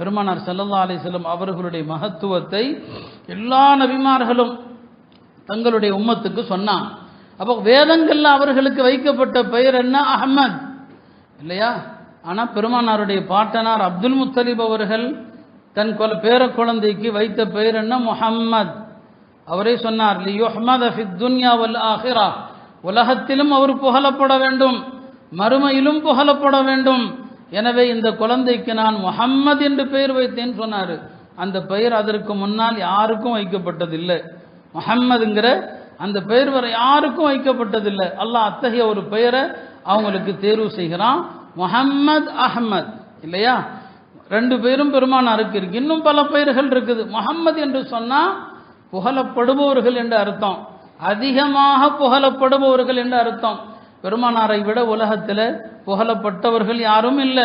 பெருமானார் ஸல்லல்லாஹு அலைஹி வஸல்லம் அவர்களுடைய மகத்துவத்தை எல்லா நபிமார்களும் தங்களுடைய உம்மத்துக்கு சொன்னாங்க. அப்போ வேதங்கள்ல அவர்களுக்கு வைக்கப்பட்ட பெயர் என்ன? அஹ்மத் இல்லையா? ஆனால் பெருமானாருடைய பாட்டனார் அப்துல் முத்தலிப் அவர்கள் தன் பேர குழந்தைக்கு வைத்த பெயர் என்ன? முஹம்மத். அவரே சொன்னார், லியுஹ்மத ஃபித் துன்யா வல் ஆஹிரா, உலகத்திலும் அவர் புகழப்பட வேண்டும், மறுமையிலும் புகழப்பட வேண்டும். எனவே இந்த குழந்தைக்கு நான் முஹம்மது என்று பெயர் வைத்தேன்னு சொன்னார். அந்த பெயர் அதற்கு முன்னால் யாருக்கும் வைக்கப்பட்டதில்லை. முஹம்மதுங்கிற அந்த பெயர் வரை யாருக்கும் வைக்கப்பட்டதில்லை. அல்லாஹ் அத்தகைய ஒரு பெயரை அவங்களுக்கு தேர்வு செய்கிறான், முஹம்மத் அஹ்மத் இல்லையா? ரெண்டு பேரும் பெருமானாருக்கு இருக்கு. இன்னும் பல பெயர்கள் இருக்குது. முஹம்மது என்று சொன்னால் புகழப்படுபவர்கள் என்று அர்த்தம், அதிகமாக புகழப்படுபவர்கள் என்று அர்த்தம். பெருமானாரை விட உலகத்தில் புகழப்பட்டவர்கள் யாரும் இல்லை.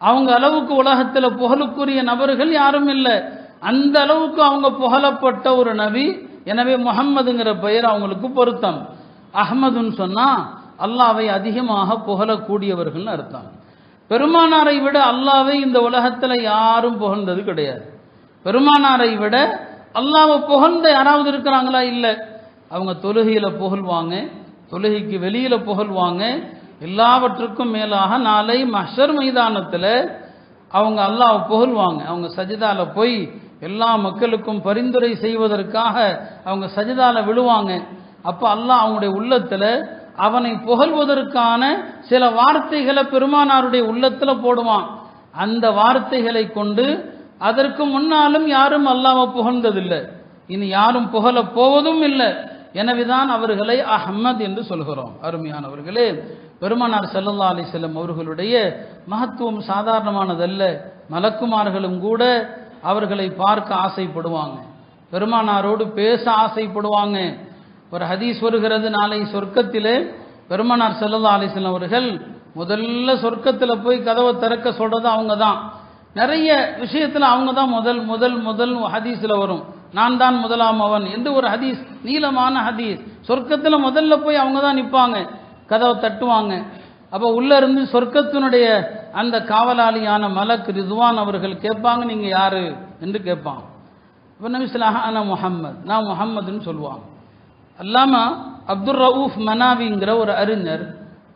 அவங்க அளவுக்கு உலகத்தில் புகழுக்குரிய நபர்கள் யாரும் இல்லை. அந்த அளவுக்கு அவங்க புகழப்பட்ட ஒரு நபி. எனவே முஹம்மதுங்கிற பெயர் அவங்களுக்கு பொருத்தம். அஹ்மதுன்னு சொன்னால் அல்லாவை அதிகமாக புகழக்கூடியவர்கள் அர்த்தம். பெருமானாரை விட அல்லாவை இந்த உலகத்தில் யாரும் புகழ்ந்தது கிடையாது. பெருமானாரை விட அல்லாவை புகழ்ந்த யாராவது இருக்கிறாங்களா? இல்லை. அவங்க தொழுகையில் புகழ்வாங்க, தொழுகைக்கு வெளியில் புகழ்வாங்க. எல்லாவற்றுக்கும் மேலாக நாளை மஹ்ஷர் மைதானத்தில் அவங்க அல்லாஹ்வை புகழ்வாங்க. அவங்க சஜிதால போய் எல்லா மக்களுக்கும் பரிந்துரை செய்வதற்காக அவங்க சஜிதால விழுவாங்க. அப்போ அல்லாஹ் அவங்களுடைய உள்ளத்தில் அவனை புகழ்வதற்கான சில வார்த்தைகளை பெருமானாருடைய உள்ளத்தில் போடுவான். அந்த வார்த்தைகளை கொண்டு அதற்கு முன்னாலும் யாரும் அல்லாஹ்வை புகழ்ந்ததில்லை, இனி யாரும் புகழ போவதும் இல்லை. எனவேதான் அவர்களை அஹ்மத் என்று சொல்கிறோம். அருமையானவர்களே, பெருமானார் ஸல்லல்லாஹு அலைஹி வஸல்லம் அவர்களுடைய மகத்துவம் சாதாரணமானதல்ல. மலக்குமார்களும் கூட அவர்களை பார்க்க ஆசைப்படுவாங்க, பெருமானாரோடு பேச ஆசைப்படுவாங்க. ஒரு ஹதீஸ் வருகிறது, நாளை சொர்க்கத்திலே பெருமானார் ஸல்லல்லாஹு அலைஹி வஸல்லம் அவர்கள் முதல்ல சொர்க்கத்தில் போய் கதவை திறக்க சொல்றது அவங்க தான். நிறைய விஷயத்தில் அவங்க தான் முதல் முதல் முதல் ஹதீஸில் வரும், நான் தான் முதலாம் அவன் என்று ஒரு ஹதீஸ், நீளமான ஹதீஸ். சொர்க்கத்தில் முதல்ல போய் அவங்க தான் நிற்பாங்க, கதவை தட்டுவாங்க. அப்போ உள்ளே இருந்து சொர்க்கத்தினுடைய அந்த காவலாளியான மலக் ரிதுவான் அவர்கள் கேட்பாங்க, நீங்கள் யாரு என்று கேட்பாங்க. இப்போ நபி ஸல்லல்லாஹு அலைஹி வஸல்லம் முஹம்மத், நான் முஹம்மதுன்னு சொல்லுவாங்க. அல்லாமா அப்துர் ரவுஃப் மனாவிங்கிற ஒரு அறிஞர்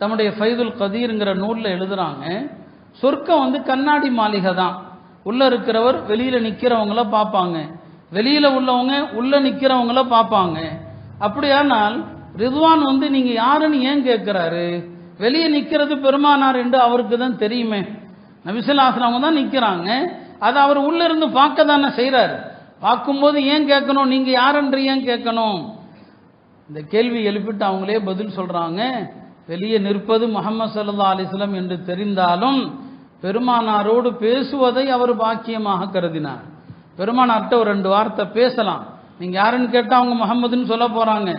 தம்முடைய ஃபைதுல் கதீருங்கிற நூலில் எழுதுகிறாங்க, சொர்க்கம் கண்ணாடி மாளிகை தான். உள்ளே இருக்கிறவர் வெளியில் நிற்கிறவங்கள பார்ப்பாங்க, வெளியில் உள்ளவங்க உள்ளே நிற்கிறவங்கள பார்ப்பாங்க. அப்படியானால் ரிதுவான் நீங்கள் யாருன்னு ஏன் கேட்குறாரு? வெளியே நிற்கிறது பெருமானார் என்று அவருக்கு தான் தெரியுமே. நபி ஸல்லல்லாஹு அலைஹி வஸல்லம் தான் நிற்கிறாங்க, அதை அவர் உள்ளே இருந்து பார்க்க தானே செய்கிறார். பார்க்கும்போது ஏன் கேட்கணும், நீங்கள் யாரென்று ஏன் கேட்கணும்? இந்த கேள்வி எழுப்பிட்டு அவங்களே பதில் சொல்கிறாங்க, வெளியே நிற்பது முஹம்மது ஸல்லல்லாஹு அலைஹி வஸல்லம் என்று தெரிந்தாலும் பெருமானாரோடு பேசுவதை அவர் பாக்கியமாக கருதினார். பெருமானார்கிட்ட ஒரு 2 வார்த்தை பேசலாம், நீங்கள் யாருன்னு கேட்டால் அவங்க முஹம்மதுன்னு சொல்ல போகிறாங்க.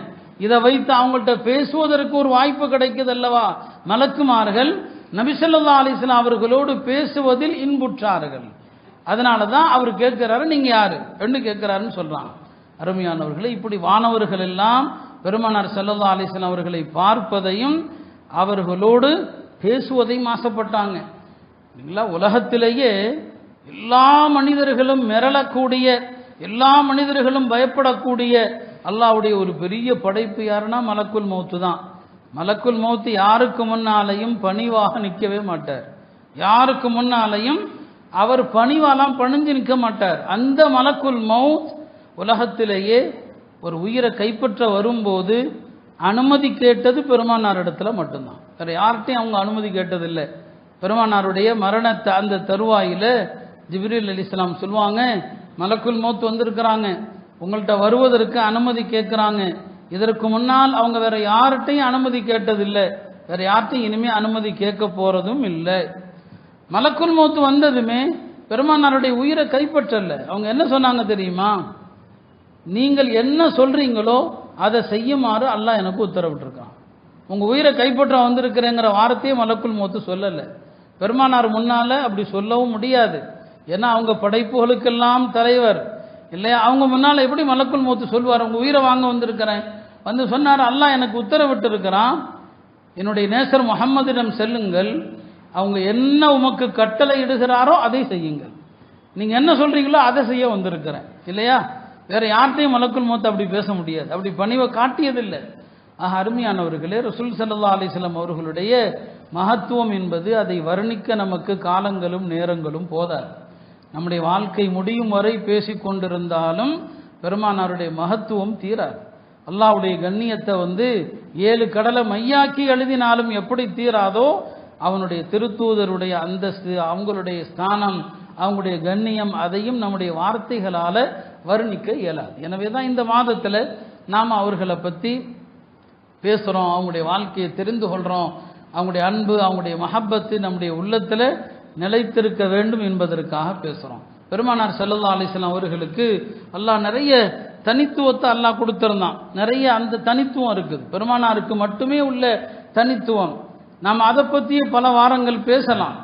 இதை வைத்து அவங்கள்ட்ட பேசுவதற்கு ஒரு வாய்ப்பு கிடைக்குது அல்லவா? மலக்குமார்கள் நபி ஸல்லல்லாஹு அலைஹி வஸல்லம் அவர்களோடு பேசுவதில் இன்புற்றார்கள். அதனால தான் அவர் கேட்கிறாரு, நீங்கள் யாரு என்று கேட்கிறாருன்னு சொல்கிறாங்க. அருமையானவர்களை, இப்படி வானவர்கள் எல்லாம் பெருமானார் ஸல்லல்லாஹு அலைஹி வஸல்லம் அவர்களை பார்ப்பதையும் அவர்களோடு பேசுவதையும் ஆசைப்பட்டாங்க. இல்லைங்களா? உலகத்திலேயே எல்லா மனிதர்களும் மிரளக்கூடிய, எல்லா மனிதர்களும் பயப்படக்கூடிய அல்லாஹ்வுடைய ஒரு பெரிய படைப்பு யாருன்னா மலக்குல் மௌத்து தான். மலக்குல் மௌத்து யாருக்கு முன்னாலையும் பணிவாக நிற்கவே மாட்டார், யாருக்கு முன்னாலையும் அவர் பணிவாலாம் பணிஞ்சு நிற்க மாட்டார். அந்த மலக்குல் மௌத் உலகத்திலேயே ஒரு உயிரை கைப்பற்ற வரும்போது அனுமதி கேட்டது பெருமானார் இடத்துல மட்டும்தான், வேறு யார்கிட்டையும் அவங்க அனுமதி கேட்டதில்லை. பெருமானாருடைய மரணத்தை அந்த தருவாயில் ஜிப்ரீல் அலைஹிஸ்ஸலாம் சொல்லுவாங்க, மலக்குல் மௌத் வந்திருக்கிறாங்க, உங்கள்கிட்ட வருவதற்கு அனுமதி கேட்குறாங்க. இதற்கு முன்னால் அவங்க வேற யார்கிட்டையும் அனுமதி கேட்டதில்லை, வேற யார்கிட்டையும் இனிமேல் அனுமதி கேட்க போகிறதும் இல்லை. மலக்குல் மௌத் வந்ததுமே பெருமானாருடைய உயிரை கைப்பற்றல. அவங்க என்ன சொன்னாங்க தெரியுமா? நீங்கள் என்ன சொல்றீங்களோ அதை செய்யுமாறு அல்லாஹ் எனக்கு உத்தரவிட்டிருக்கான். உங்கள் உயிரை கைப்பற்ற வந்திருக்கிறேங்கிற வார்த்தையே மலக்குல் மௌத்து சொல்லலை. பெருமானார் முன்னால் அப்படி சொல்லவும் முடியாது, ஏன்னா அவங்க படைப்புகளுக்கெல்லாம் தலைவர் இல்லையா? அவங்க முன்னால் எப்படி மலக்குல் மௌத்து சொல்வார்? உங்கள் உயிரை வாங்க வந்திருக்கிறேன் சொன்னார், அல்லாஹ் எனக்கு உத்தரவிட்டு இருக்கிறான், என்னுடைய நேசர் முஹம்மதிடம் செல்லுங்கள், அவங்க என்ன உமக்கு கட்டளை இடுகிறாரோ அதை செய்யுங்கள். நீங்கள் என்ன சொல்கிறீங்களோ அதை செய்ய வந்திருக்கிறேன் இல்லையா? வேறு யார்கிட்டையும் மலக்குல் மௌத் அப்படி பேச முடியாது, அப்படி பணிவை காட்டியதில்லை. ஆக அருமையானவர்களே, ரசூல் ஸல்லல்லாஹு அலைஹி வஸல்லம் அவர்களுடைய மகத்துவம் என்பது அதை வர்ணிக்க நமக்கு காலங்களும் நேரங்களும் போதாது. நம்முடைய வாழ்க்கை முடியும் வரை பேசிக்கொண்டிருந்தாலும் பெருமானாருடைய மகத்துவம் தீராது. அல்லாஹ்வுடைய கண்ணியத்தை 7 கடலை மையாக்கி எழுதினாலும் எப்படி தீராதோ, அவனுடைய திருத்தூதருடைய அந்தஸ்து, அவங்களுடைய ஸ்தானம், அவங்களுடைய கண்ணியம், அதையும் நம்முடைய வார்த்தைகளால் வர்ணிக்க இயலாது. எனவே தான் இந்த மாதத்தில் நாம் அவர்களை பற்றி பேசுகிறோம், அவங்களுடைய வாழ்க்கையை தெரிந்து கொள்கிறோம். அவங்களுடைய அன்பு, அவங்களுடைய மஹப்பத்து நம்முடைய உள்ளத்தில் நிலைத்திருக்க வேண்டும் என்பதற்காக பேசுகிறோம். பெருமானார் ஸல்லல்லாஹு அலைஹி வஸல்லம் அவர்களுக்கு அல்லாஹ் நிறைய தனித்துவத்தை அல்லாஹ் கொடுத்துருந்தான். நிறைய அந்த தனித்துவம் இருக்குது, பெருமானாருக்கு மட்டுமே உள்ள தனித்துவம். நாம் அதை பற்றிய பல வாரங்கள் பேசலாம்.